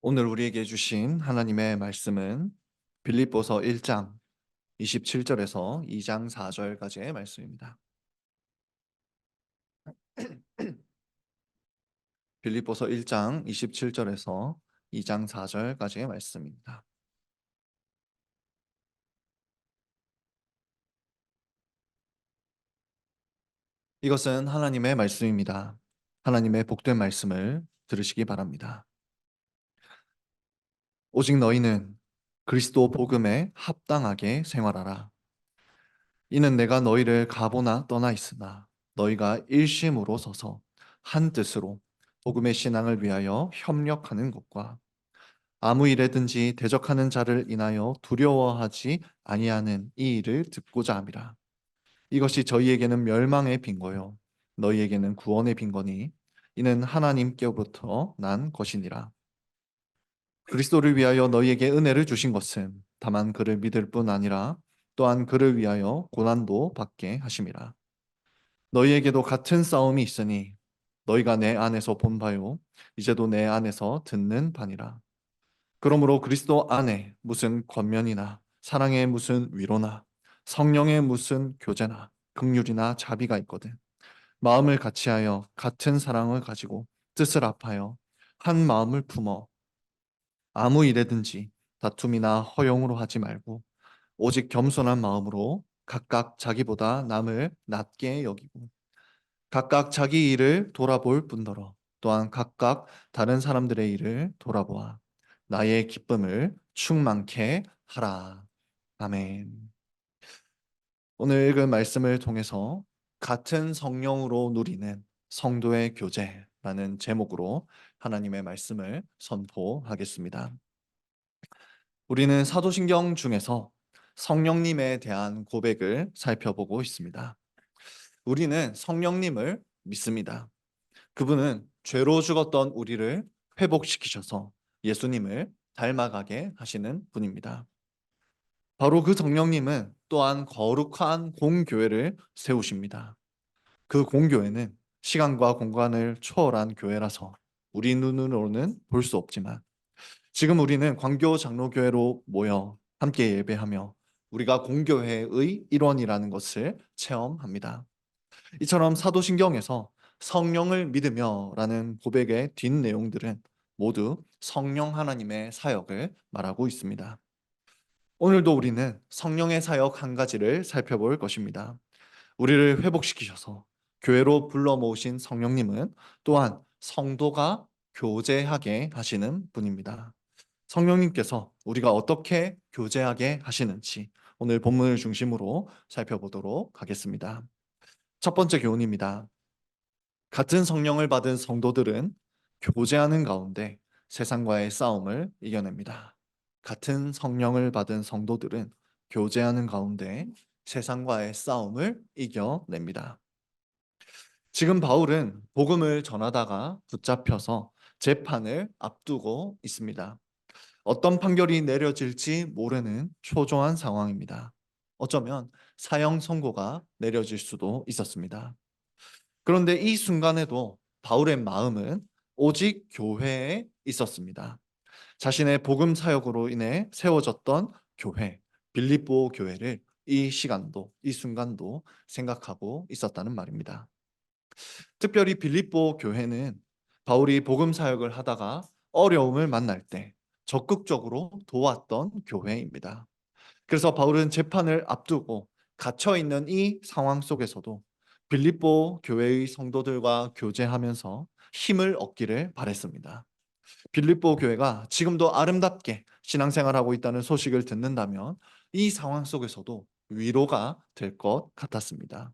오늘 우리에게 주신 하나님의 말씀은 빌립보서 1장 27절에서 2장 4절까지의 말씀입니다. 빌립보서 1장 27절에서 2장 4절까지의 말씀입니다. 이것은 하나님의 말씀입니다. 하나님의 복된 말씀을 들으시기 바랍니다. 오직 너희는 그리스도 복음에 합당하게 생활하라. 이는 내가 너희를 가보나 떠나 있으나 너희가 일심으로 서서 한 뜻으로 복음의 신앙을 위하여 협력하는 것과 아무 일에든지 대적하는 자를 인하여 두려워하지 아니하는 이 일을 듣고자 함이라. 이것이 저희에게는 멸망의 빈거요 너희에게는 구원의 빈거니 이는 하나님께로부터 난 것이니라. 그리스도를 위하여 너희에게 은혜를 주신 것은 다만 그를 믿을 뿐 아니라 또한 그를 위하여 고난도 받게 하심이라. 너희에게도 같은 싸움이 있으니 너희가 내 안에서 본 바요 이제도 내 안에서 듣는 바니라. 그러므로 그리스도 안에 무슨 권면이나 사랑의 무슨 위로나 성령의 무슨 교제나 긍휼이나 자비가 있거든 마음을 같이하여 같은 사랑을 가지고 뜻을 합하여 한 마음을 품어 아무 일에든지 다툼이나 허용으로 하지 말고 오직 겸손한 마음으로 각각 자기보다 남을 낮게 여기고 각각 자기 일을 돌아볼 뿐더러 또한 각각 다른 사람들의 일을 돌아보아 나의 기쁨을 충만케 하라. 아멘. 오늘 읽은 말씀을 통해서 같은 성령으로 누리는 성도의 교제라는 제목으로 하나님의 말씀을 선포하겠습니다. 우리는 사도신경 중에서 성령님에 대한 고백을 살펴보고 있습니다. 우리는 성령님을 믿습니다. 그분은 죄로 죽었던 우리를 회복시키셔서 예수님을 닮아가게 하시는 분입니다. 바로 그 성령님은 또한 거룩한 공교회를 세우십니다. 그 공교회는 시간과 공간을 초월한 교회라서 우리 눈으로는 볼 수 없지만 지금 우리는 광교 장로교회로 모여 함께 예배하며 우리가 공교회의 일원이라는 것을 체험합니다. 이처럼 사도신경에서 성령을 믿으며라는 고백의 뒷내용들은 모두 성령 하나님의 사역을 말하고 있습니다. 오늘도 우리는 성령의 사역 한 가지를 살펴볼 것입니다. 우리를 회복시키셔서 교회로 불러 모으신 성령님은 또한 성도가 교제하게 하시는 분입니다. 성령님께서 우리가 어떻게 교제하게 하시는지 오늘 본문을 중심으로 살펴보도록 하겠습니다. 첫 번째 교훈입니다. 같은 성령을 받은 성도들은 교제하는 가운데 세상과의 싸움을 이겨냅니다. 같은 성령을 받은 성도들은 교제하는 가운데 세상과의 싸움을 이겨냅니다. 지금 바울은 복음을 전하다가 붙잡혀서 재판을 앞두고 있습니다. 어떤 판결이 내려질지 모르는 초조한 상황입니다. 어쩌면 사형 선고가 내려질 수도 있었습니다. 그런데 이 순간에도 바울의 마음은 오직 교회에 있었습니다. 자신의 복음 사역으로 인해 세워졌던 교회, 빌립보 교회를 이 시간도, 이 순간도 생각하고 있었다는 말입니다. 특별히 빌립보 교회는 바울이 복음 사역을 하다가 어려움을 만날 때 적극적으로 도왔던 교회입니다. 그래서 바울은 재판을 앞두고 갇혀 있는 이 상황 속에서도 빌립보 교회의 성도들과 교제하면서 힘을 얻기를 바랬습니다. 빌립보 교회가 지금도 아름답게 신앙생활하고 있다는 소식을 듣는다면 이 상황 속에서도 위로가 될 것 같았습니다.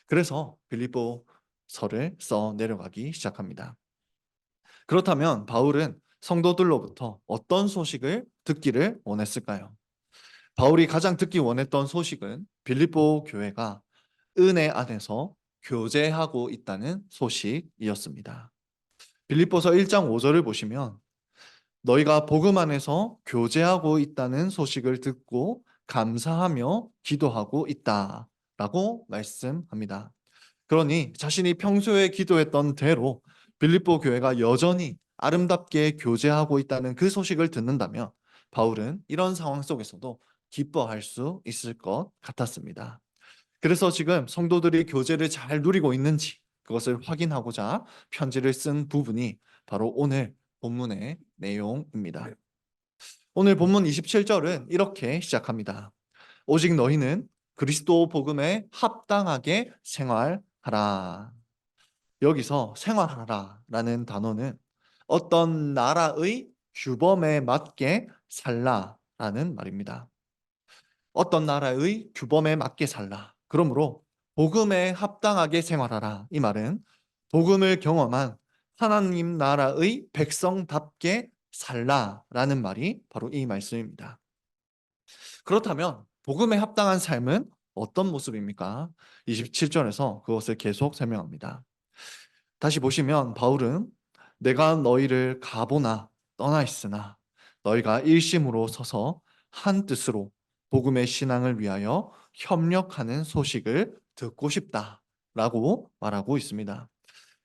그래서 빌립보서를 써 내려가기 시작합니다. 그렇다면 바울은 성도들로부터 어떤 소식을 듣기를 원했을까요? 바울이 가장 듣기 원했던 소식은 빌립보 교회가 은혜 안에서 교제하고 있다는 소식이었습니다. 빌립보서 1장 5절을 보시면 너희가 복음 안에서 교제하고 있다는 소식을 듣고 감사하며 기도하고 있다라고 말씀합니다. 그러니 자신이 평소에 기도했던 대로 빌립보 교회가 여전히 아름답게 교제하고 있다는 그 소식을 듣는다면 바울은 이런 상황 속에서도 기뻐할 수 있을 것 같았습니다. 그래서 지금 성도들이 교제를 잘 누리고 있는지 그것을 확인하고자 편지를 쓴 부분이 바로 오늘 본문의 내용입니다. 오늘 본문 27절은 이렇게 시작합니다. 오직 너희는 그리스도 복음에 합당하게 생활하라. 여기서 생활하라라는 단어는 어떤 나라의 규범에 맞게 살라라는 말입니다. 어떤 나라의 규범에 맞게 살라. 그러므로 복음에 합당하게 생활하라. 이 말은 복음을 경험한 하나님 나라의 백성답게 살라라는 말이 바로 이 말씀입니다. 그렇다면 복음에 합당한 삶은 어떤 모습입니까? 27절에서 그것을 계속 설명합니다. 다시 보시면 바울은 내가 너희를 가보나 떠나 있으나 너희가 일심으로 서서 한 뜻으로 복음의 신앙을 위하여 협력하는 소식을 듣고 싶다라고 말하고 있습니다.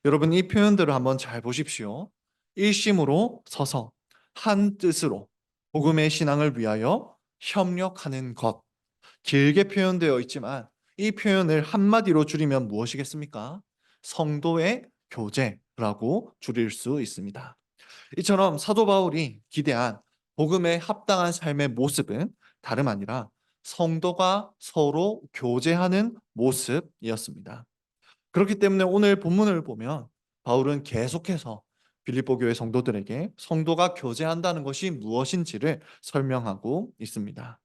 여러분 이 표현들을 한번 잘 보십시오. 일심으로 서서 한 뜻으로 복음의 신앙을 위하여 협력하는 것. 길게 표현되어 있지만 이 표현을 한마디로 줄이면 무엇이겠습니까? 성도의 교제라고 줄일 수 있습니다. 이처럼 사도 바울이 기대한 복음에 합당한 삶의 모습은 다름 아니라 성도가 서로 교제하는 모습이었습니다. 그렇기 때문에 오늘 본문을 보면 바울은 계속해서 빌립보 교회 성도들에게 성도가 교제한다는 것이 무엇인지를 설명하고 있습니다.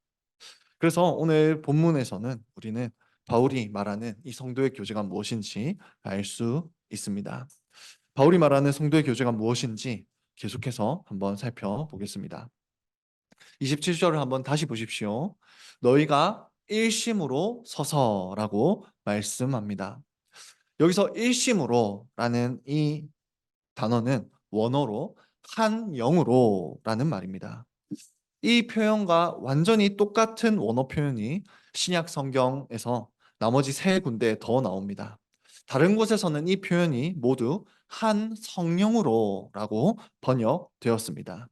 그래서 오늘 본문에서는 우리는 바울이 말하는 이 성도의 교제가 무엇인지 알 수 있습니다. 바울이 말하는 성도의 교제가 무엇인지 계속해서 한번 살펴보겠습니다. 27절을 한번 다시 보십시오. 너희가 일심으로 서서라고 말씀합니다. 여기서 일심으로라는 이 단어는 원어로 한 영으로라는 말입니다. 이 표현과 완전히 똑같은 원어 표현이 신약 성경에서 나머지 세 군데 더 나옵니다. 다른 곳에서는 이 표현이 모두 한 성령으로라고 번역되었습니다.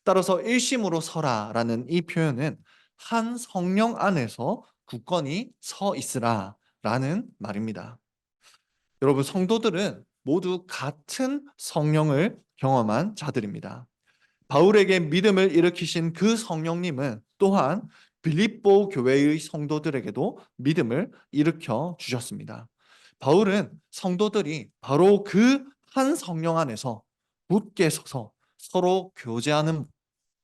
따라서 일심으로 서라라는 이 표현은 한 성령 안에서 굳건히 서 있으라라는 말입니다. 여러분 성도들은 모두 같은 성령을 경험한 자들입니다. 바울에게 믿음을 일으키신 그 성령님은 또한 빌립보 교회의 성도들에게도 믿음을 일으켜 주셨습니다. 바울은 성도들이 바로 그 한 성령 안에서 굳게 서서 서로 교제하는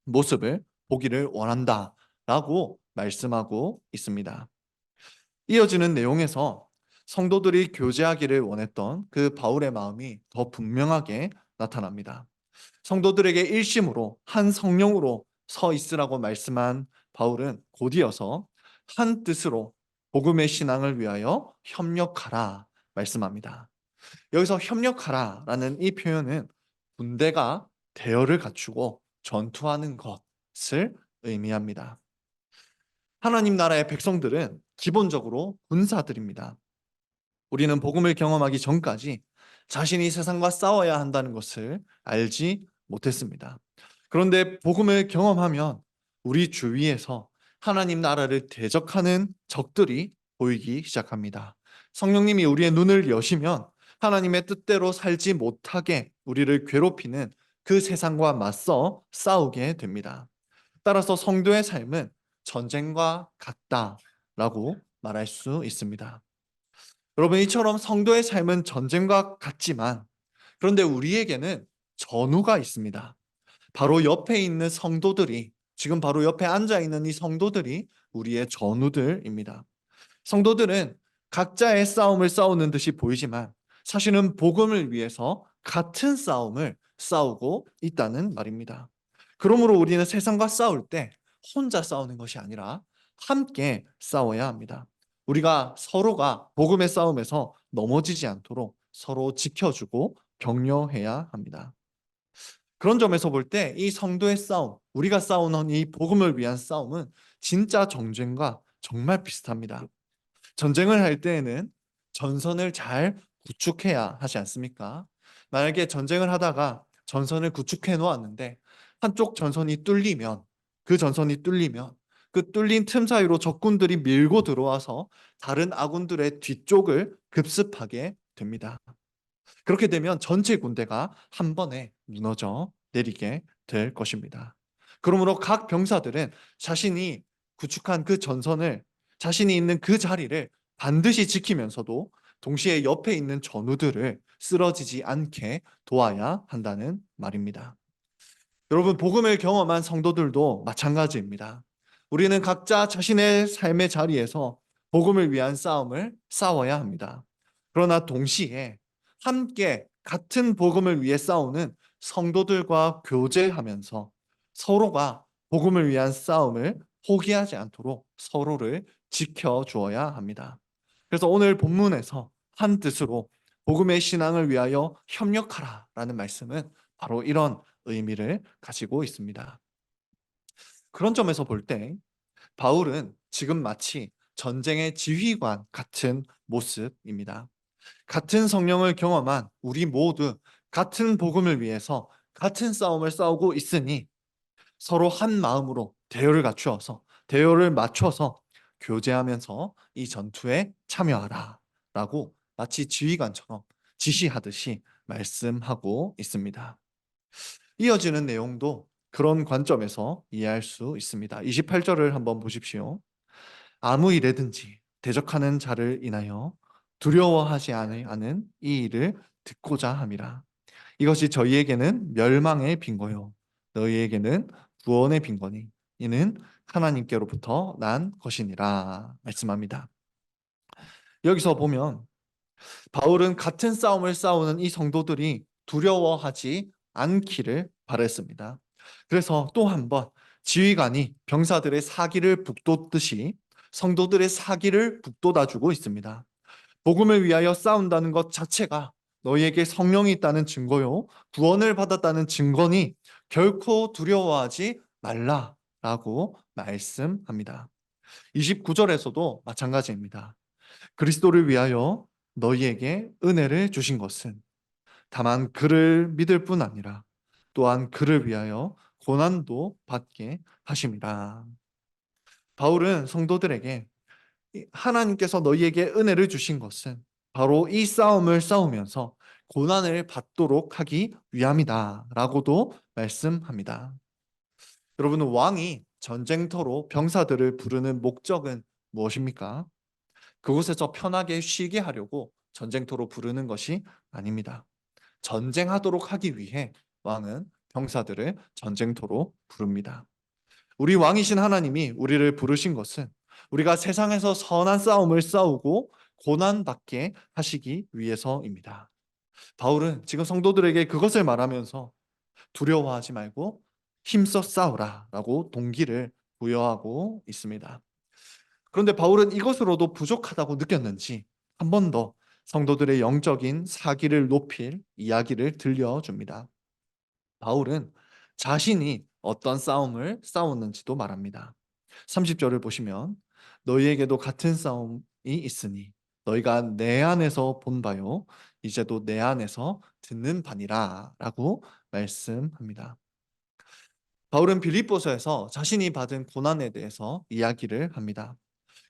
모습을 보기를 원한다라고 말씀하고 있습니다. 이어지는 내용에서 성도들이 교제하기를 원했던 그 바울의 마음이 더 분명하게 나타납니다. 성도들에게 일심으로 한 성령으로 서 있으라고 말씀한 바울은 곧이어서 한 뜻으로 복음의 신앙을 위하여 협력하라 말씀합니다. 여기서 협력하라라는 이 표현은 군대가 대열을 갖추고 전투하는 것을 의미합니다. 하나님 나라의 백성들은 기본적으로 군사들입니다. 우리는 복음을 경험하기 전까지 자신이 세상과 싸워야 한다는 것을 알지 못했습니다. 그런데 복음을 경험하면 우리 주위에서 하나님 나라를 대적하는 적들이 보이기 시작합니다. 성령님이 우리의 눈을 여시면 하나님의 뜻대로 살지 못하게 우리를 괴롭히는 그 세상과 맞서 싸우게 됩니다. 따라서 성도의 삶은 전쟁과 같다라고 말할 수 있습니다. 여러분 이처럼 성도의 삶은 전쟁과 같지만 그런데 우리에게는 전우가 있습니다. 바로 옆에 있는 성도들이 지금 바로 옆에 앉아 있는 이 성도들이 우리의 전우들입니다. 성도들은 각자의 싸움을 싸우는 듯이 보이지만 사실은 복음을 위해서 같은 싸움을 싸우고 있다는 말입니다. 그러므로 우리는 세상과 싸울 때 혼자 싸우는 것이 아니라 함께 싸워야 합니다. 우리가 서로가 복음의 싸움에서 넘어지지 않도록 서로 지켜주고 격려해야 합니다. 그런 점에서 볼 때 이 성도의 싸움, 우리가 싸우는 이 복음을 위한 싸움은 진짜 전쟁과 정말 비슷합니다. 전쟁을 할 때에는 전선을 잘 구축해야 하지 않습니까? 만약에 전쟁을 하다가 전선을 구축해 놓았는데 한쪽 전선이 뚫리면 그 전선이 뚫리면 그 뚫린 틈 사이로 적군들이 밀고 들어와서 다른 아군들의 뒤쪽을 급습하게 됩니다. 그렇게 되면 전체 군대가 한 번에 무너져 내리게 될 것입니다. 그러므로 각 병사들은 자신이 구축한 그 전선을 자신이 있는 그 자리를 반드시 지키면서도 동시에 옆에 있는 전우들을 쓰러지지 않게 도와야 한다는 말입니다. 여러분, 복음을 경험한 성도들도 마찬가지입니다. 우리는 각자 자신의 삶의 자리에서 복음을 위한 싸움을 싸워야 합니다. 그러나 동시에 함께 같은 복음을 위해 싸우는 성도들과 교제하면서 서로가 복음을 위한 싸움을 포기하지 않도록 서로를 지켜주어야 합니다. 그래서 오늘 본문에서 한 뜻으로 복음의 신앙을 위하여 협력하라라는 말씀은 바로 이런 의미를 가지고 있습니다. 그런 점에서 볼 때 바울은 지금 마치 전쟁의 지휘관 같은 모습입니다. 같은 성령을 경험한 우리 모두 같은 복음을 위해서 같은 싸움을 싸우고 있으니 서로 한 마음으로 대열을 갖추어서 대열을 맞춰서 교제하면서 이 전투에 참여하라 라고 마치 지휘관처럼 지시하듯이 말씀하고 있습니다. 이어지는 내용도 그런 관점에서 이해할 수 있습니다. 28절을 한번 보십시오. 아무 일에든지 대적하는 자를 인하여 두려워하지 않은 이 일을 듣고자 함이라. 이것이 저희에게는 멸망의 빈거요 너희에게는 구원의 빈거니 이는 하나님께로부터 난 것이니라 말씀합니다. 여기서 보면 바울은 같은 싸움을 싸우는 이 성도들이 두려워하지 않기를 바랬습니다. 그래서 또 한 번 지휘관이 병사들의 사기를 북돋듯이 성도들의 사기를 북돋아주고 있습니다. 복음을 위하여 싸운다는 것 자체가 너희에게 성령이 있다는 증거요 구원을 받았다는 증거니 결코 두려워하지 말라라고 말씀합니다. 29절에서도 마찬가지입니다. 그리스도를 위하여 너희에게 은혜를 주신 것은 다만 그를 믿을 뿐 아니라 또한 그를 위하여 고난도 받게 하심이라. 바울은 성도들에게 하나님께서 너희에게 은혜를 주신 것은 바로 이 싸움을 싸우면서 고난을 받도록 하기 위함이다 라고도 말씀합니다. 여러분, 왕이 전쟁터로 병사들을 부르는 목적은 무엇입니까? 그곳에서 편하게 쉬게 하려고 전쟁터로 부르는 것이 아닙니다. 전쟁하도록 하기 위해 왕은 병사들을 전쟁터로 부릅니다. 우리 왕이신 하나님이 우리를 부르신 것은 우리가 세상에서 선한 싸움을 싸우고 고난받게 하시기 위해서입니다. 바울은 지금 성도들에게 그것을 말하면서 두려워하지 말고 힘써 싸우라 라고 동기를 부여하고 있습니다. 그런데 바울은 이것으로도 부족하다고 느꼈는지 한 번 더 성도들의 영적인 사기를 높일 이야기를 들려줍니다. 바울은 자신이 어떤 싸움을 싸웠는지도 말합니다. 30절을 보시면 너희에게도 같은 싸움이 있으니 너희가 내 안에서 본 바요 이제도 내 안에서 듣는 바니라 라고 말씀합니다. 바울은 빌립보서에서 자신이 받은 고난에 대해서 이야기를 합니다.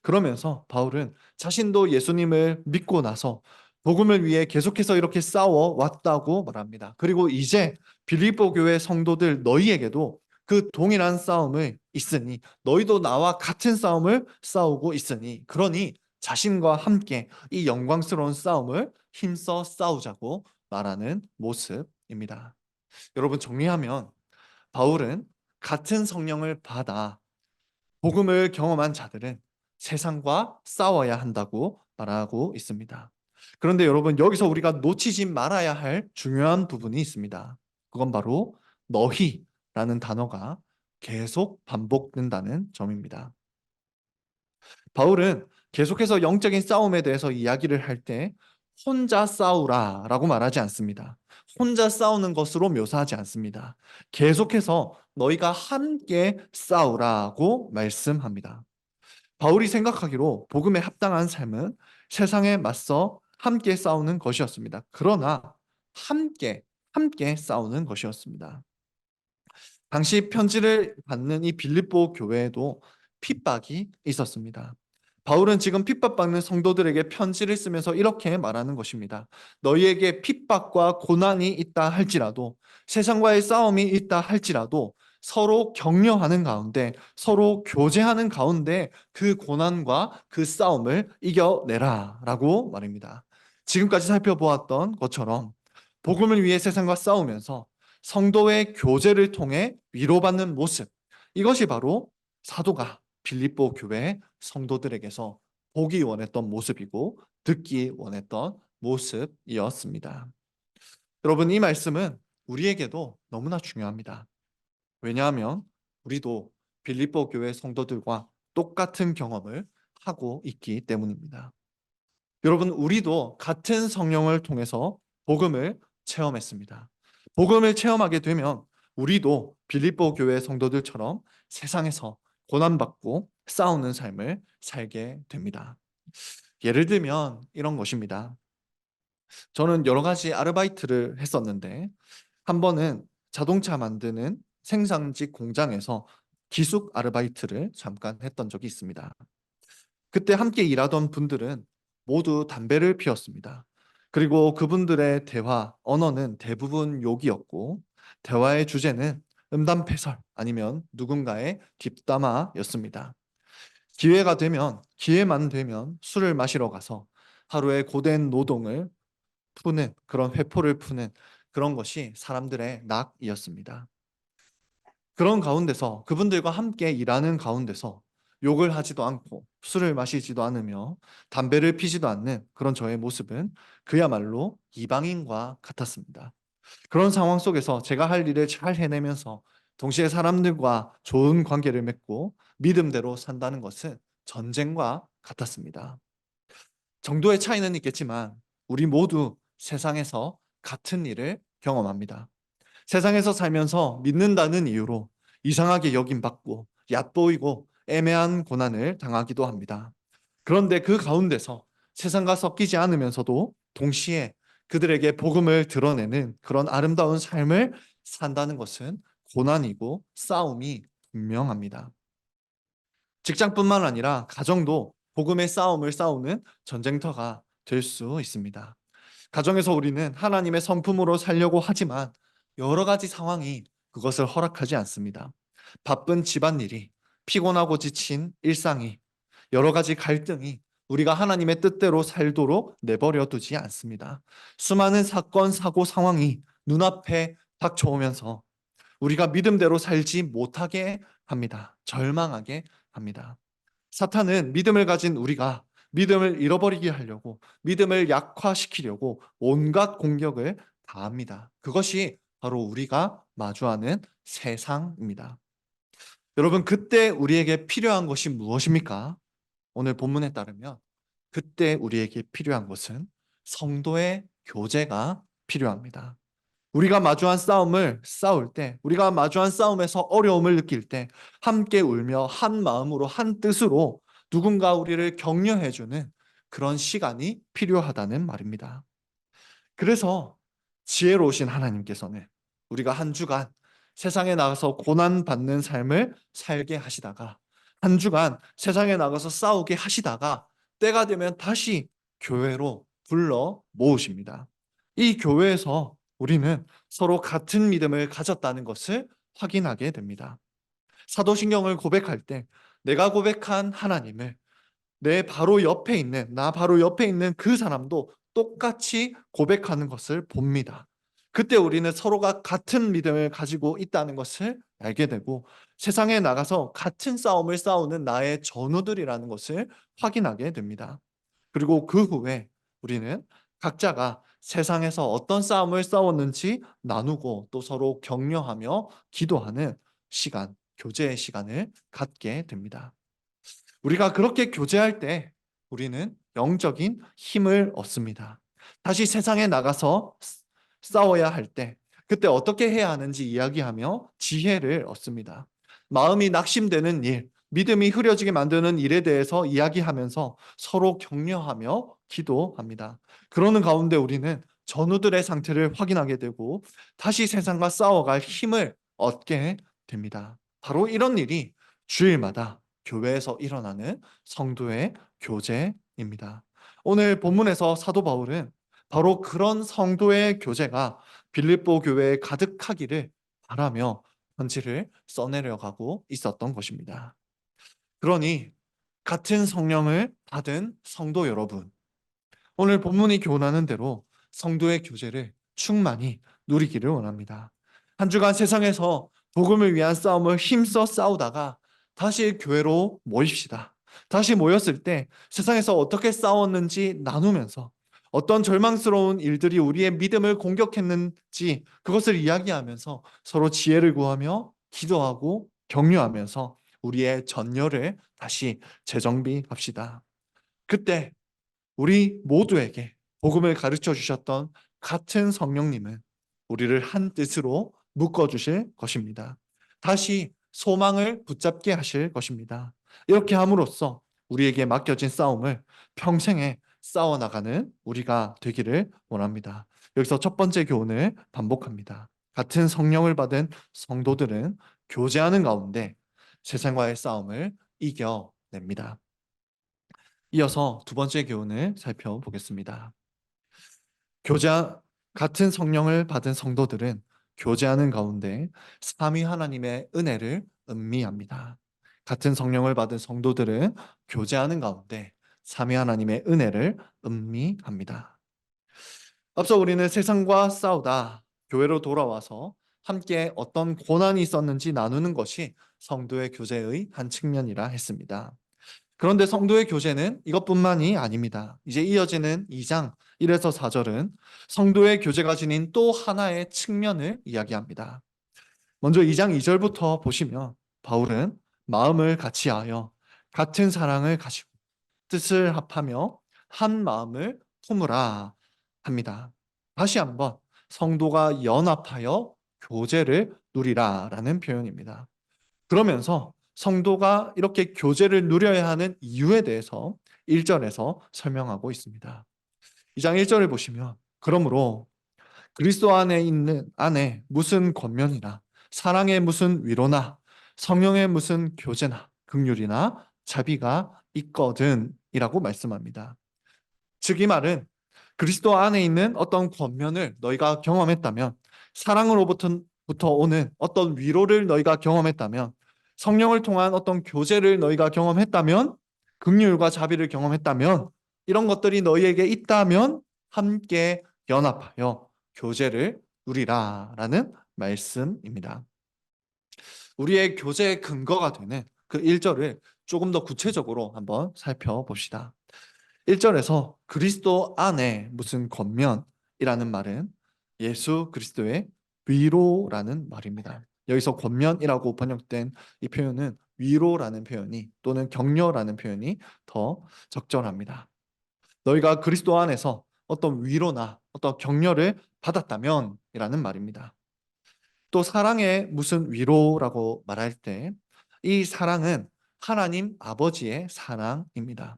그러면서 바울은 자신도 예수님을 믿고 나서 복음을 위해 계속해서 이렇게 싸워 왔다고 말합니다. 그리고 이제 빌립보 교회 성도들 너희에게도 그 동일한 싸움을 있으니 너희도 나와 같은 싸움을 싸우고 있으니 그러니 자신과 함께 이 영광스러운 싸움을 힘써 싸우자고 말하는 모습입니다. 여러분, 정리하면 바울은 같은 성령을 받아 복음을 경험한 자들은 세상과 싸워야 한다고 말하고 있습니다. 그런데 여러분, 여기서 우리가 놓치지 말아야 할 중요한 부분이 있습니다. 그건 바로 너희라는 단어가 계속 반복된다는 점입니다. 바울은 계속해서 영적인 싸움에 대해서 이야기를 할 때 혼자 싸우라라고 말하지 않습니다. 혼자 싸우는 것으로 묘사하지 않습니다. 계속해서 너희가 함께 싸우라고 말씀합니다. 바울이 생각하기로 복음에 합당한 삶은 세상에 맞서 함께 싸우는 것이었습니다. 그러나 함께 함께 싸우는 것이었습니다. 당시 편지를 받는 이 빌립보 교회에도 핍박이 있었습니다. 바울은 지금 핍박받는 성도들에게 편지를 쓰면서 이렇게 말하는 것입니다. 너희에게 핍박과 고난이 있다 할지라도, 세상과의 싸움이 있다 할지라도 서로 격려하는 가운데, 서로 교제하는 가운데 그 고난과 그 싸움을 이겨내라 라고 말입니다. 지금까지 살펴보았던 것처럼 복음을 위해 세상과 싸우면서 성도의 교제를 통해 위로받는 모습, 이것이 바로 사도가 빌립보 교회 성도들에게서 보기 원했던 모습이고 듣기 원했던 모습이었습니다. 여러분, 이 말씀은 우리에게도 너무나 중요합니다. 왜냐하면 우리도 빌립보 교회 성도들과 똑같은 경험을 하고 있기 때문입니다. 여러분, 우리도 같은 성령을 통해서 복음을 체험했습니다. 복음을 체험하게 되면 우리도 빌립보 교회 성도들처럼 세상에서 고난받고 싸우는 삶을 살게 됩니다. 예를 들면 이런 것입니다. 저는 여러 가지 아르바이트를 했었는데 한 번은 자동차 만드는 생산직 공장에서 기숙 아르바이트를 잠깐 했던 적이 있습니다. 그때 함께 일하던 분들은 모두 담배를 피웠습니다. 그리고 그분들의 대화, 언어는 대부분 욕이었고, 대화의 주제는 음담패설 아니면 누군가의 뒷담화였습니다. 기회만 되면 술을 마시러 가서 하루의 고된 노동을 푸는, 그런 회포를 푸는 그런 것이 사람들의 낙이었습니다. 그런 가운데서 그분들과 함께 일하는 가운데서 욕을 하지도 않고 술을 마시지도 않으며 담배를 피지도 않는 그런 저의 모습은 그야말로 이방인과 같았습니다. 그런 상황 속에서 제가 할 일을 잘 해내면서 동시에 사람들과 좋은 관계를 맺고 믿음대로 산다는 것은 전쟁과 같았습니다. 정도의 차이는 있겠지만 우리 모두 세상에서 같은 일을 경험합니다. 세상에서 살면서 믿는다는 이유로 이상하게 여김받고 얕보이고 애매한 고난을 당하기도 합니다. 그런데 그 가운데서 세상과 섞이지 않으면서도 동시에 그들에게 복음을 드러내는 그런 아름다운 삶을 산다는 것은 고난이고 싸움이 분명합니다. 직장뿐만 아니라 가정도 복음의 싸움을 싸우는 전쟁터가 될 수 있습니다. 가정에서 우리는 하나님의 성품으로 살려고 하지만 여러 가지 상황이 그것을 허락하지 않습니다. 바쁜 집안일이, 피곤하고 지친 일상이, 여러 가지 갈등이 우리가 하나님의 뜻대로 살도록 내버려 두지 않습니다. 수많은 사건, 사고 상황이 눈앞에 닥쳐오면서 우리가 믿음대로 살지 못하게 합니다. 절망하게 합니다. 사탄은 믿음을 가진 우리가 믿음을 잃어버리게 하려고, 믿음을 약화시키려고 온갖 공격을 가합니다. 그것이 바로 우리가 마주하는 세상입니다. 여러분, 그때 우리에게 필요한 것이 무엇입니까? 오늘 본문에 따르면 그때 우리에게 필요한 것은 성도의 교제가 필요합니다. 우리가 마주한 싸움을 싸울 때, 우리가 마주한 싸움에서 어려움을 느낄 때 함께 울며 한 마음으로 한 뜻으로 누군가 우리를 격려해주는 그런 시간이 필요하다는 말입니다. 그래서 지혜로우신 하나님께서는 우리가 한 주간 세상에 나가서 고난받는 삶을 살게 하시다가, 한 주간 세상에 나가서 싸우게 하시다가 때가 되면 다시 교회로 불러 모으십니다. 이 교회에서 우리는 서로 같은 믿음을 가졌다는 것을 확인하게 됩니다. 사도신경을 고백할 때 내가 고백한 하나님을 나 바로 옆에 있는 그 사람도 똑같이 고백하는 것을 봅니다. 그때 우리는 서로가 같은 믿음을 가지고 있다는 것을 알게 되고 세상에 나가서 같은 싸움을 싸우는 나의 전우들이라는 것을 확인하게 됩니다. 그리고 그 후에 우리는 각자가 세상에서 어떤 싸움을 싸웠는지 나누고 또 서로 격려하며 기도하는 시간, 교제의 시간을 갖게 됩니다. 우리가 그렇게 교제할 때 우리는 영적인 힘을 얻습니다. 다시 세상에 나가서 싸워야 할 때 그때 어떻게 해야 하는지 이야기하며 지혜를 얻습니다. 마음이 낙심되는 일, 믿음이 흐려지게 만드는 일에 대해서 이야기하면서 서로 격려하며 기도합니다. 그러는 가운데 우리는 전우들의 상태를 확인하게 되고 다시 세상과 싸워갈 힘을 얻게 됩니다. 바로 이런 일이 주일마다 교회에서 일어나는 성도의 교제입니다. 오늘 본문에서 사도 바울은 바로 그런 성도의 교제가 빌립보 교회에 가득하기를 바라며 편지를 써내려가고 있었던 것입니다. 그러니 같은 성령을 받은 성도 여러분, 오늘 본문이 교훈하는 대로 성도의 교제를 충만히 누리기를 원합니다. 한 주간 세상에서 복음을 위한 싸움을 힘써 싸우다가 다시 교회로 모입시다. 다시 모였을 때 세상에서 어떻게 싸웠는지 나누면서 어떤 절망스러운 일들이 우리의 믿음을 공격했는지 그것을 이야기하면서 서로 지혜를 구하며 기도하고 격려하면서 우리의 전열을 다시 재정비합시다. 그때 우리 모두에게 복음을 가르쳐 주셨던 같은 성령님은 우리를 한 뜻으로 묶어 주실 것입니다. 다시 소망을 붙잡게 하실 것입니다. 이렇게 함으로써 우리에게 맡겨진 싸움을 평생에 싸워나가는 우리가 되기를 원합니다. 여기서 첫 번째 교훈을 반복합니다. 같은 성령을 받은 성도들은 교제하는 가운데 세상과의 싸움을 이겨냅니다. 이어서 두 번째 교훈을 살펴보겠습니다. 교제 같은 성령을 받은 성도들은 교제하는 가운데 삼위 하나님의 은혜를 음미합니다. 같은 성령을 받은 성도들은 교제하는 가운데 삼위 하나님의 은혜를 음미합니다. 앞서 우리는 세상과 싸우다 교회로 돌아와서 함께 어떤 고난이 있었는지 나누는 것이 성도의 교제의 한 측면이라 했습니다. 그런데 성도의 교제는 이것뿐만이 아닙니다. 이제 이어지는 2장 1에서 4절은 성도의 교제가 지닌 또 하나의 측면을 이야기합니다. 먼저 2장 2절부터 보시면 바울은 마음을 같이하여 같은 사랑을 가지고 뜻을 합하며 한 마음을 품으라 합니다. 다시 한번 성도가 연합하여 교제를 누리라라는 표현입니다. 그러면서 성도가 이렇게 교제를 누려야 하는 이유에 대해서 1절에서 설명하고 있습니다. 2장 1절을 보시면 그러므로 그리스도 안에 무슨 권면이나 사랑의 무슨 위로나 성령의 무슨 교제나 긍휼이나 자비가 있거든이라고 말씀합니다. 즉 이 말은 그리스도 안에 있는 어떤 권면을 너희가 경험했다면 사랑으로부터 오는 어떤 위로를 너희가 경험했다면 성령을 통한 어떤 교제를 너희가 경험했다면 긍휼과 자비를 경험했다면 이런 것들이 너희에게 있다면 함께 연합하여 교제를 누리라라는 말씀입니다. 우리의 교제의 근거가 되는 그 1절을 조금 더 구체적으로 한번 살펴봅시다. 1절에서 그리스도 안에 무슨 권면이라는 말은 예수 그리스도의 위로라는 말입니다. 여기서 권면이라고 번역된 이 표현은 위로라는 표현이 또는 격려라는 표현이 더 적절합니다. 너희가 그리스도 안에서 어떤 위로나 어떤 격려를 받았다면 이라는 말입니다. 또 사랑의 무슨 위로라고 말할 때 이 사랑은 하나님 아버지의 사랑입니다.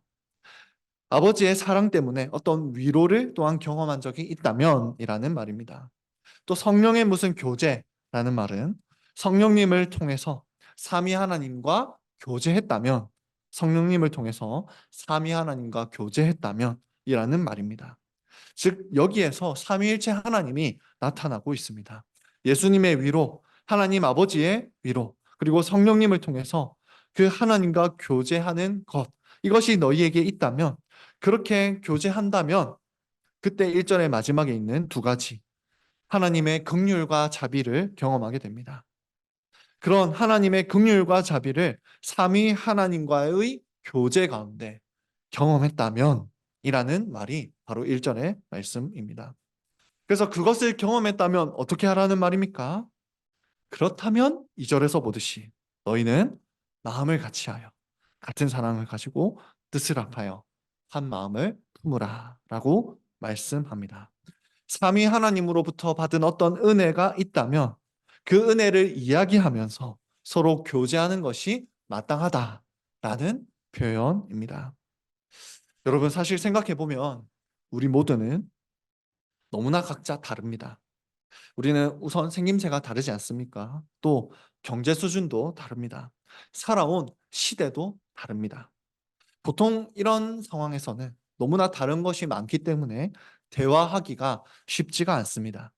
아버지의 사랑 때문에 어떤 위로를 또한 경험한 적이 있다면 이라는 말입니다. 또 성령의 무슨 교제라는 말은 성령님을 통해서 삼위 하나님과 교제했다면 성령님을 통해서 삼위 하나님과 교제했다면 이라는 말입니다. 즉 여기에서 삼위일체 하나님이 나타나고 있습니다. 예수님의 위로, 하나님 아버지의 위로, 그리고 성령님을 통해서 그 하나님과 교제하는 것, 이것이 너희에게 있다면 그렇게 교제한다면 그때 1절의 마지막에 있는 두 가지 하나님의 긍휼과 자비를 경험하게 됩니다. 그런 하나님의 긍휼과 자비를 삼위 하나님과의 교제 가운데 경험했다면 이라는 말이 바로 1절의 말씀입니다. 그래서 그것을 경험했다면 어떻게 하라는 말입니까? 그렇다면 2절에서 보듯이 너희는 마음을 같이하여 같은 사랑을 가지고 뜻을 합하여 한 마음을 품으라 라고 말씀합니다. 삼위 하나님으로부터 받은 어떤 은혜가 있다면 그 은혜를 이야기하면서 서로 교제하는 것이 마땅하다라는 표현입니다. 여러분 사실 생각해 보면 우리 모두는 너무나 각자 다릅니다. 우리는 우선 생김새가 다르지 않습니까? 또 경제 수준도 다릅니다. 살아온 시대도 다릅니다. 보통 이런 상황에서는 너무나 다른 것이 많기 때문에 대화하기가 쉽지가 않습니다.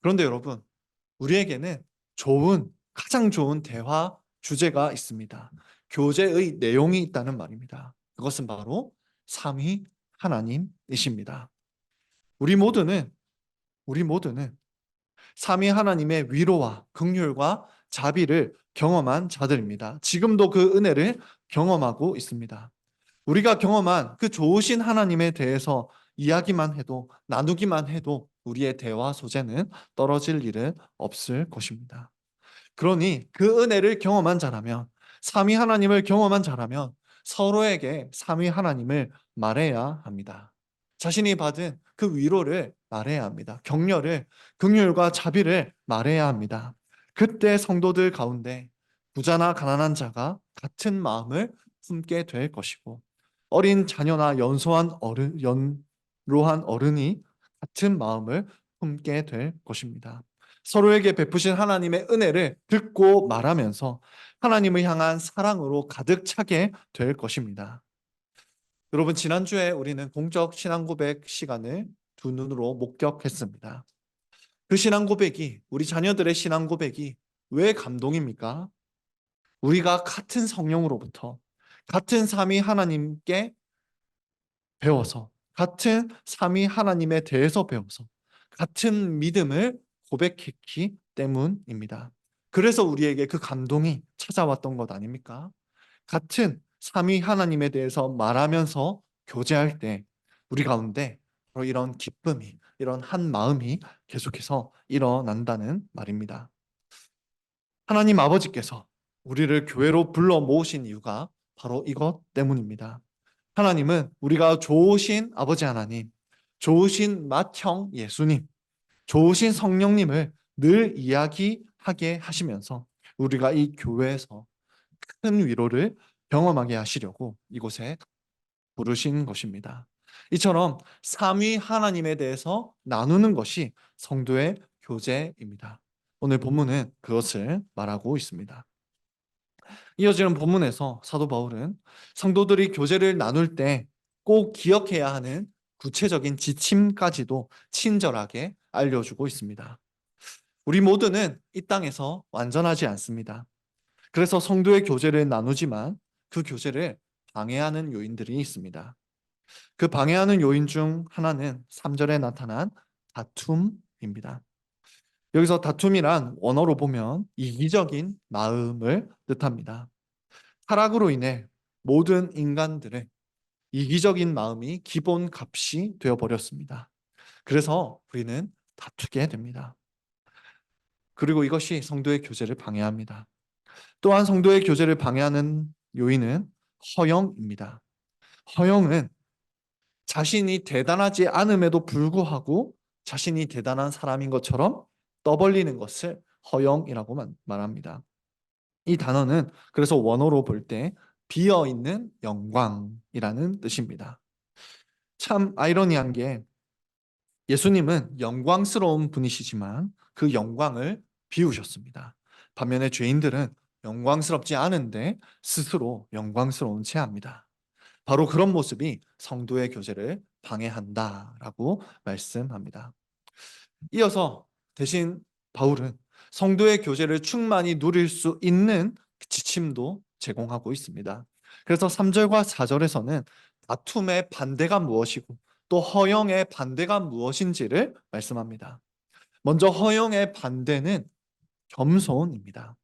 그런데 여러분, 우리에게는 가장 좋은 대화 주제가 있습니다. 교제의 내용이 있다는 말입니다. 그것은 바로 삼위 하나님이십니다. 우리 모두는 우리 모두는 삼위 하나님의 위로와 긍휼과 자비를 경험한 자들입니다. 지금도 그 은혜를 경험하고 있습니다. 우리가 경험한 그 좋으신 하나님에 대해서 이야기만 해도, 나누기만 해도 우리의 대화 소재는 떨어질 일은 없을 것입니다. 그러니 그 은혜를 경험한 자라면, 삼위 하나님을 경험한 자라면 서로에게 삼위 하나님을 말해야 합니다. 자신이 받은 그 위로를 말해야 합니다. 격려를, 긍휼과 자비를 말해야 합니다. 그때 성도들 가운데 부자나 가난한 자가 같은 마음을 품게 될 것이고, 어린 자녀나 연로한 어른이 같은 마음을 품게 될 것입니다. 서로에게 베푸신 하나님의 은혜를 듣고 말하면서 하나님을 향한 사랑으로 가득 차게 될 것입니다. 여러분, 지난주에 우리는 공적 신앙 고백 시간을 두 눈으로 목격했습니다. 그 신앙 고백이, 우리 자녀들의 신앙 고백이 왜 감동입니까? 우리가 같은 성령으로부터 같은 삼위 하나님께 배워서, 같은 삼위 하나님에 대해서 배워서 같은 믿음을 고백했기 때문입니다. 그래서 우리에게 그 감동이 찾아왔던 것 아닙니까? 같은 삼위 하나님에 대해서 말하면서 교제할 때 우리 가운데 바로 이런 기쁨이, 이런 한 마음이 계속해서 일어난다는 말입니다. 하나님 아버지께서 우리를 교회로 불러 모으신 이유가 바로 이것 때문입니다. 하나님은 우리가 좋으신 아버지 하나님, 좋으신 맏형 예수님, 좋으신 성령님을 늘 이야기하게 하시면서 우리가 이 교회에서 큰 위로를 경험하게 하시려고 이곳에 부르신 것입니다. 이처럼 삼위 하나님에 대해서 나누는 것이 성도의 교제입니다. 오늘 본문은 그것을 말하고 있습니다. 이어지는 본문에서 사도 바울은 성도들이 교제를 나눌 때 꼭 기억해야 하는 구체적인 지침까지도 친절하게 알려주고 있습니다. 우리 모두는 이 땅에서 완전하지 않습니다. 그래서 성도의 교제를 나누지만 그 교제를 방해하는 요인들이 있습니다. 그 방해하는 요인 중 하나는 3절에 나타난 다툼입니다. 여기서 다툼이란 원어로 보면 이기적인 마음을 뜻합니다. 타락으로 인해 모든 인간들의 이기적인 마음이 기본 값이 되어버렸습니다. 그래서 우리는 다투게 됩니다. 그리고 이것이 성도의 교제를 방해합니다. 또한 성도의 교제를 방해하는 요인은 허영입니다. 허영은 자신이 대단하지 않음에도 불구하고 자신이 대단한 사람인 것처럼 떠벌리는 것을 허영이라고 말합니다. 이 단어는 그래서 원어로 볼 때 비어있는 영광이라는 뜻입니다. 참 아이러니한 게 예수님은 영광스러운 분이시지만 그 영광을 비우셨습니다. 반면에 죄인들은 영광스럽지 않은데 스스로 영광스러운 채 합니다. 바로 그런 모습이 성도의 교제를 방해한다라고 말씀합니다. 이어서 대신 바울은 성도의 교제를 충만히 누릴 수 있는 지침도 제공하고 있습니다. 그래서 3절과 4절에서는 다툼의 반대가 무엇이고 또 허영의 반대가 무엇인지를 말씀합니다. 먼저 허영의 반대는 겸손입니다.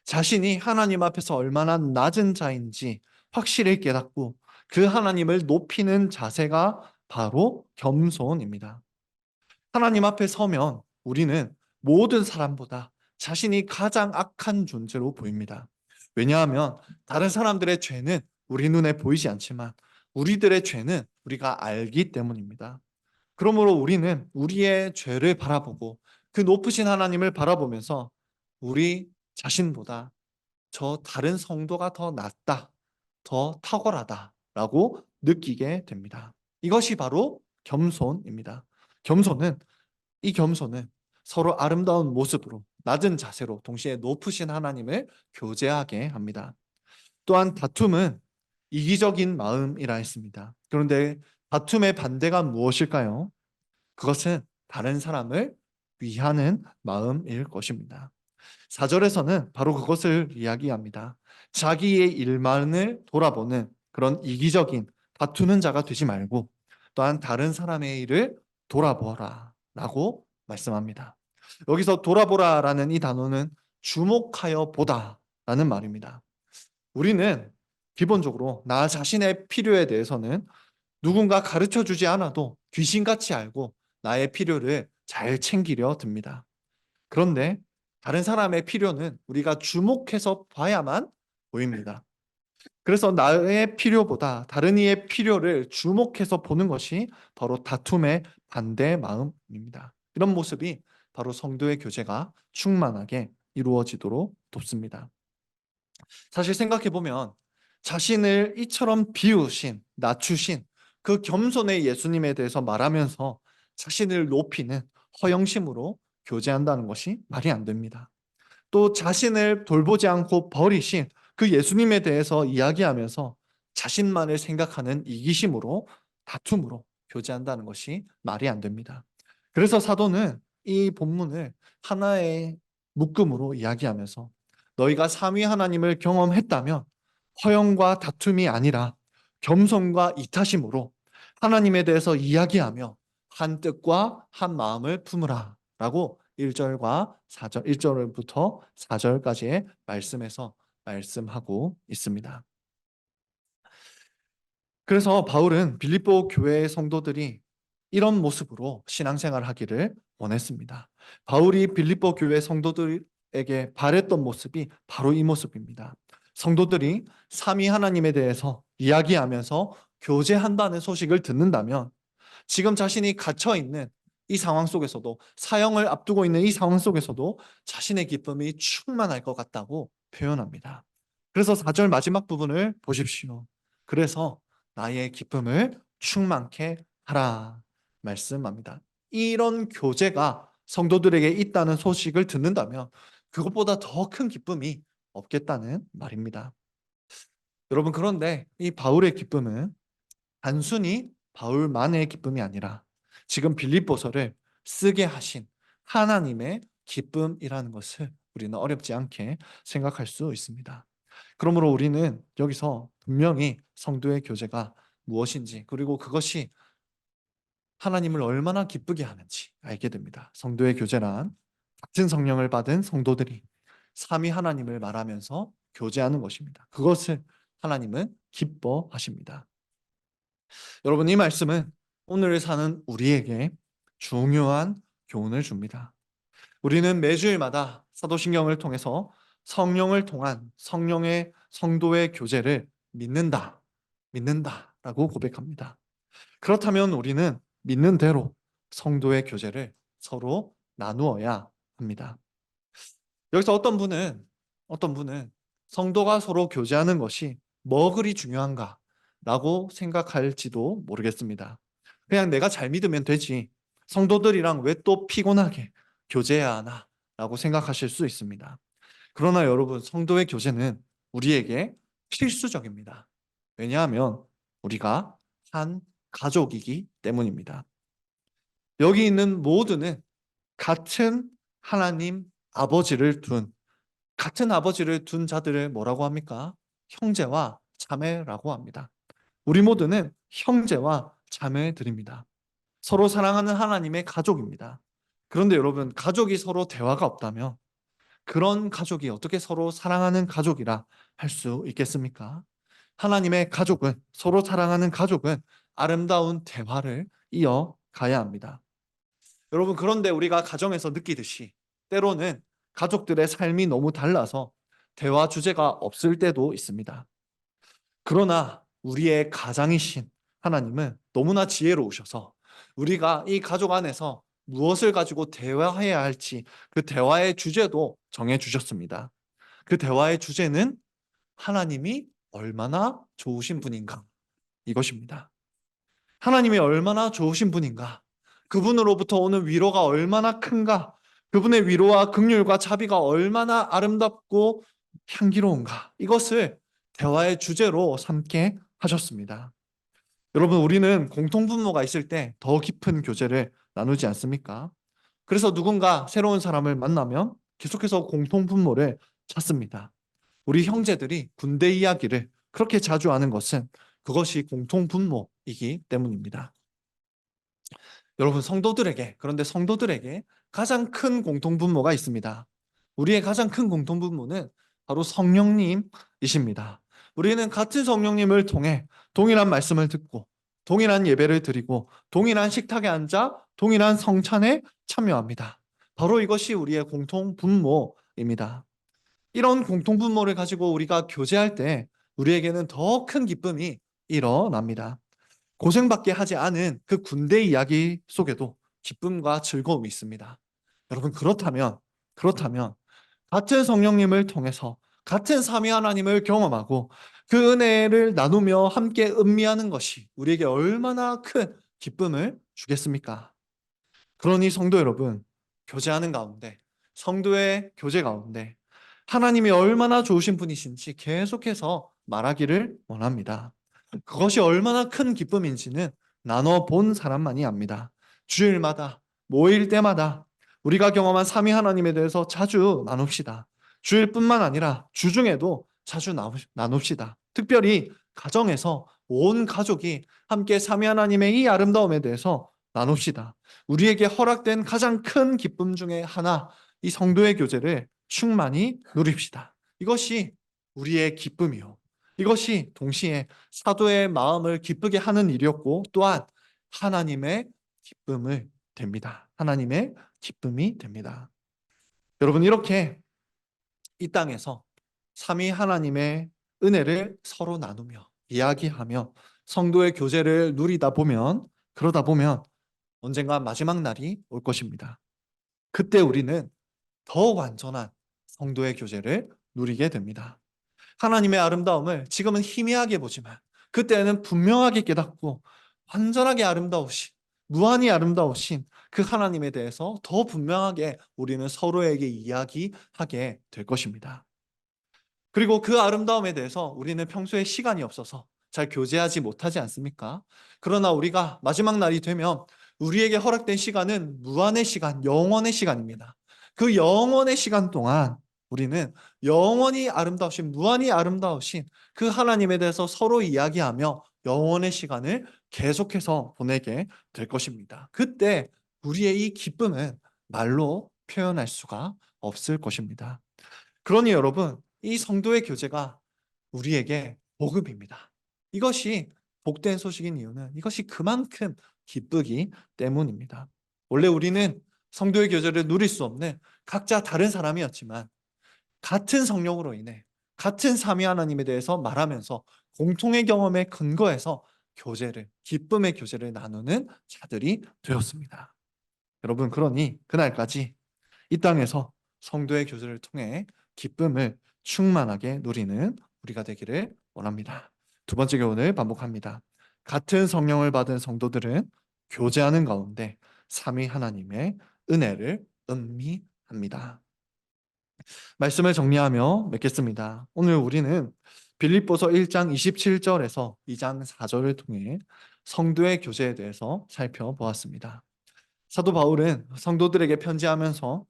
자신이 하나님 앞에서 얼마나 낮은 자인지 확실히 깨닫고 그 하나님을 높이는 자세가 바로 겸손입니다. 하나님 앞에 서면 우리는 모든 사람보다 자신이 가장 악한 존재로 보입니다. 왜냐하면 다른 사람들의 죄는 우리 눈에 보이지 않지만 우리들의 죄는 우리가 알기 때문입니다. 그러므로 우리는 우리의 죄를 바라보고 그 높으신 하나님을 바라보면서 우리 자신보다 저 다른 성도가 더 낫다, 더 탁월하다라고 느끼게 됩니다. 이것이 바로 겸손입니다. 겸손은 이 겸손은 서로 아름다운 모습으로 낮은 자세로 동시에 높으신 하나님을 교제하게 합니다. 또한 다툼은 이기적인 마음이라 했습니다. 그런데 다툼의 반대가 무엇일까요? 그것은 다른 사람을 위하는 마음일 것입니다. 4절에서는 바로 그것을 이야기합니다. 자기의 일만을 돌아보는 그런 이기적인 다투는 자가 되지 말고 또한 다른 사람의 일을 돌아보라 라고 말씀합니다. 여기서 돌아보라라는 이 단어는 주목하여 보다라는 말입니다. 우리는 기본적으로 나 자신의 필요에 대해서는 누군가 가르쳐 주지 않아도 귀신같이 알고 나의 필요를 잘 챙기려 듭니다. 그런데 다른 사람의 필요는 우리가 주목해서 봐야만 보입니다. 그래서 나의 필요보다 다른 이의 필요를 주목해서 보는 것이 바로 다툼의 반대 마음입니다. 이런 모습이 바로 성도의 교제가 충만하게 이루어지도록 돕습니다. 사실 생각해 보면 자신을 이처럼 비우신, 낮추신 그 겸손의 예수님에 대해서 말하면서 자신을 높이는 허영심으로 교제한다는 것이 말이 안 됩니다. 또 자신을 돌보지 않고 버리신 그 예수님에 대해서 이야기하면서 자신만을 생각하는 이기심으로 다툼으로 교제한다는 것이 말이 안 됩니다. 그래서 사도는 이 본문을 하나의 묶음으로 이야기하면서 너희가 삼위 하나님을 경험했다면 허영과 다툼이 아니라 겸손과 이타심으로 하나님에 대해서 이야기하며 한 뜻과 한 마음을 품으라 라고 1절과 4절, 1절부터 4절까지의 말씀에서 말씀하고 있습니다. 그래서 바울은 빌립보 교회의 성도들이 이런 모습으로 신앙생활을 하기를 원했습니다. 바울이 빌립보 교회 성도들에게 바랬던 모습이 바로 이 모습입니다. 성도들이 삼위 하나님에 대해서 이야기하면서 교제한다는 소식을 듣는다면 지금 자신이 갇혀 있는 이 상황 속에서도 사형을 앞두고 있는 이 상황 속에서도 자신의 기쁨이 충만할 것 같다고 표현합니다. 그래서 4절 마지막 부분을 보십시오. 그래서 나의 기쁨을 충만케 하라 말씀합니다. 이런 교제가 성도들에게 있다는 소식을 듣는다면 그것보다 더 큰 기쁨이 없겠다는 말입니다. 여러분, 그런데 이 바울의 기쁨은 단순히 바울만의 기쁨이 아니라 지금 빌립보서를 쓰게 하신 하나님의 기쁨이라는 것을 우리는 어렵지 않게 생각할 수 있습니다. 그러므로 우리는 여기서 분명히 성도의 교제가 무엇인지, 그리고 그것이 하나님을 얼마나 기쁘게 하는지 알게 됩니다. 성도의 교제란 같은 성령을 받은 성도들이 삼위 하나님을 말하면서 교제하는 것입니다. 그것을 하나님은 기뻐하십니다. 여러분, 이 말씀은 오늘 사는 우리에게 중요한 교훈을 줍니다. 우리는 매주일마다 사도신경을 통해서 성령을 통한 성령의 성도의 교제를 믿는다라고 고백합니다. 그렇다면 우리는 믿는 대로 성도의 교제를 서로 나누어야 합니다. 여기서 어떤 분은 성도가 서로 교제하는 것이 뭐 그리 중요한가라고 생각할지도 모르겠습니다. 그냥 내가 잘 믿으면 되지. 성도들이랑 왜 또 피곤하게 교제해야 하나? 라고 생각하실 수 있습니다. 그러나 여러분, 성도의 교제는 우리에게 필수적입니다. 왜냐하면 우리가 한 가족이기 때문입니다. 여기 있는 모두는 같은 하나님 같은 아버지를 둔 자들을 뭐라고 합니까? 형제와 자매라고 합니다. 우리 모두는 형제와 자매들입니다. 서로 사랑하는 하나님의 가족입니다. 그런데 여러분, 가족이 서로 대화가 없다면 그런 가족이 어떻게 서로 사랑하는 가족이라 할 수 있겠습니까? 하나님의 가족은, 서로 사랑하는 가족은 아름다운 대화를 이어가야 합니다. 여러분, 그런데 우리가 가정에서 느끼듯이 때로는 가족들의 삶이 너무 달라서 대화 주제가 없을 때도 있습니다. 그러나 우리의 가장이신 하나님은 너무나 지혜로우셔서 우리가 이 가족 안에서 무엇을 가지고 대화해야 할지 그 대화의 주제도 정해주셨습니다. 그 대화의 주제는 하나님이 얼마나 좋으신 분인가, 이것입니다. 하나님이 얼마나 좋으신 분인가, 그분으로부터 오는 위로가 얼마나 큰가, 그분의 위로와 긍휼과 자비가 얼마나 아름답고 향기로운가, 이것을 대화의 주제로 삼게 하셨습니다. 여러분, 우리는 공통분모가 있을 때 더 깊은 교제를 나누지 않습니까? 그래서 누군가 새로운 사람을 만나면 계속해서 공통분모를 찾습니다. 우리 형제들이 군대 이야기를 그렇게 자주 하는 것은 그것이 공통분모이기 때문입니다. 여러분, 그런데 성도들에게 가장 큰 공통분모가 있습니다. 우리의 가장 큰 공통분모는 바로 성령님이십니다. 우리는 같은 성령님을 통해 동일한 말씀을 듣고, 동일한 예배를 드리고, 동일한 식탁에 앉아 동일한 성찬에 참여합니다. 바로 이것이 우리의 공통분모입니다. 이런 공통분모를 가지고 우리가 교제할 때 우리에게는 더 큰 기쁨이 일어납니다. 고생받게 하지 않은 그 군대 이야기 속에도 기쁨과 즐거움이 있습니다. 여러분, 그렇다면 같은 성령님을 통해서 같은 삼위 하나님을 경험하고 그 은혜를 나누며 함께 음미하는 것이 우리에게 얼마나 큰 기쁨을 주겠습니까? 그러니 성도 여러분, 교제하는 가운데, 성도의 교제 가운데 하나님이 얼마나 좋으신 분이신지 계속해서 말하기를 원합니다. 그것이 얼마나 큰 기쁨인지는 나눠본 사람만이 압니다. 주일마다, 모일 때마다 우리가 경험한 삼위 하나님에 대해서 자주 나눕시다. 주일뿐만 아니라 주중에도 자주 나눕시다. 특별히 가정에서 온 가족이 함께 삼위 하나님의 이 아름다움에 대해서 나눕시다. 우리에게 허락된 가장 큰 기쁨 중에 하나, 이 성도의 교제를 충만히 누립시다. 이것이 우리의 기쁨이요, 이것이 동시에 사도의 마음을 기쁘게 하는 일이었고, 또한 하나님의 기쁨을 됩니다. 하나님의 기쁨이 됩니다. 여러분, 이렇게 이 땅에서 삼위 하나님의 은혜를 서로 나누며 이야기하며 성도의 교제를 그러다 보면 언젠가 마지막 날이 올 것입니다. 그때 우리는 더 완전한 성도의 교제를 누리게 됩니다. 하나님의 아름다움을 지금은 희미하게 보지만 그때는 분명하게 깨닫고 완전하게 아름다우신, 무한히 아름다우신 그 하나님에 대해서 더 분명하게 우리는 서로에게 이야기하게 될 것입니다. 그리고 그 아름다움에 대해서 우리는 평소에 시간이 없어서 잘 교제하지 못하지 않습니까? 그러나 우리가 마지막 날이 되면 우리에게 허락된 시간은 무한의 시간, 영원의 시간입니다. 그 영원의 시간 동안 우리는 영원히 아름다우신, 무한히 아름다우신 그 하나님에 대해서 서로 이야기하며 영원의 시간을 계속해서 보내게 될 것입니다. 그때 우리의 이 기쁨은 말로 표현할 수가 없을 것입니다. 그러니 여러분, 이 성도의 교제가 우리에게 복음입니다. 이것이 복된 소식인 이유는 이것이 그만큼 기쁘기 때문입니다. 원래 우리는 성도의 교제를 누릴 수 없는 각자 다른 사람이었지만 같은 성령으로 인해 같은 삼위 하나님에 대해서 말하면서 공통의 경험에 근거해서 기쁨의 교제를 나누는 자들이 되었습니다. 여러분, 그러니 그날까지 이 땅에서 성도의 교제를 통해 기쁨을 충만하게 누리는 우리가 되기를 원합니다. 두 번째 교훈을 반복합니다. 같은 성령을 받은 성도들은 교제하는 가운데 삼위 하나님의 은혜를 음미합니다. 말씀을 정리하며 맺겠습니다. 오늘 우리는 빌립보서 1장 27절에서 2장 4절을 통해 성도의 교제에 대해서 살펴보았습니다. 사도 바울은 성도들에게 편지하면서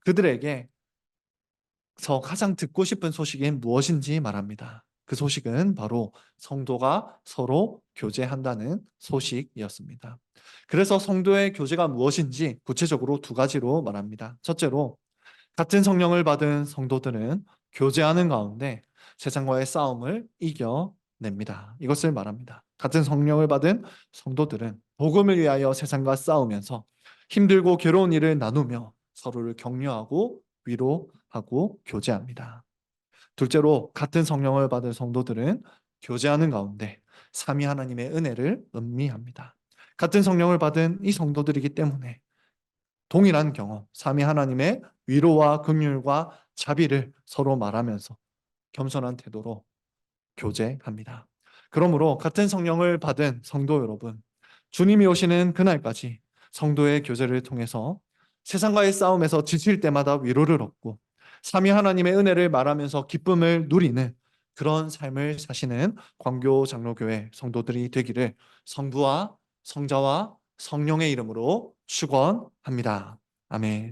그들에게 가장 듣고 싶은 소식이 무엇인지 말합니다. 그 소식은 바로 성도가 서로 교제한다는 소식이었습니다. 그래서 성도의 교제가 무엇인지 구체적으로 두 가지로 말합니다. 첫째로, 같은 성령을 받은 성도들은 교제하는 가운데 세상과의 싸움을 이겨냅니다. 이것을 말합니다. 같은 성령을 받은 성도들은 복음을 위하여 세상과 싸우면서 힘들고 괴로운 일을 나누며 서로를 격려하고 위로하고 교제합니다. 둘째로, 같은 성령을 받은 성도들은 교제하는 가운데 삼위 하나님의 은혜를 음미합니다. 같은 성령을 받은 이 성도들이기 때문에 동일한 경험, 삼위 하나님의 위로와 긍휼과 자비를 서로 말하면서 겸손한 태도로 교제합니다. 그러므로 같은 성령을 받은 성도 여러분, 주님이 오시는 그날까지 성도의 교제를 통해서 세상과의 싸움에서 지칠 때마다 위로를 얻고 삼위 하나님의 은혜를 말하면서 기쁨을 누리는 그런 삶을 사시는 광교 장로교회 성도들이 되기를 성부와 성자와 성령의 이름으로 축원합니다. 아멘.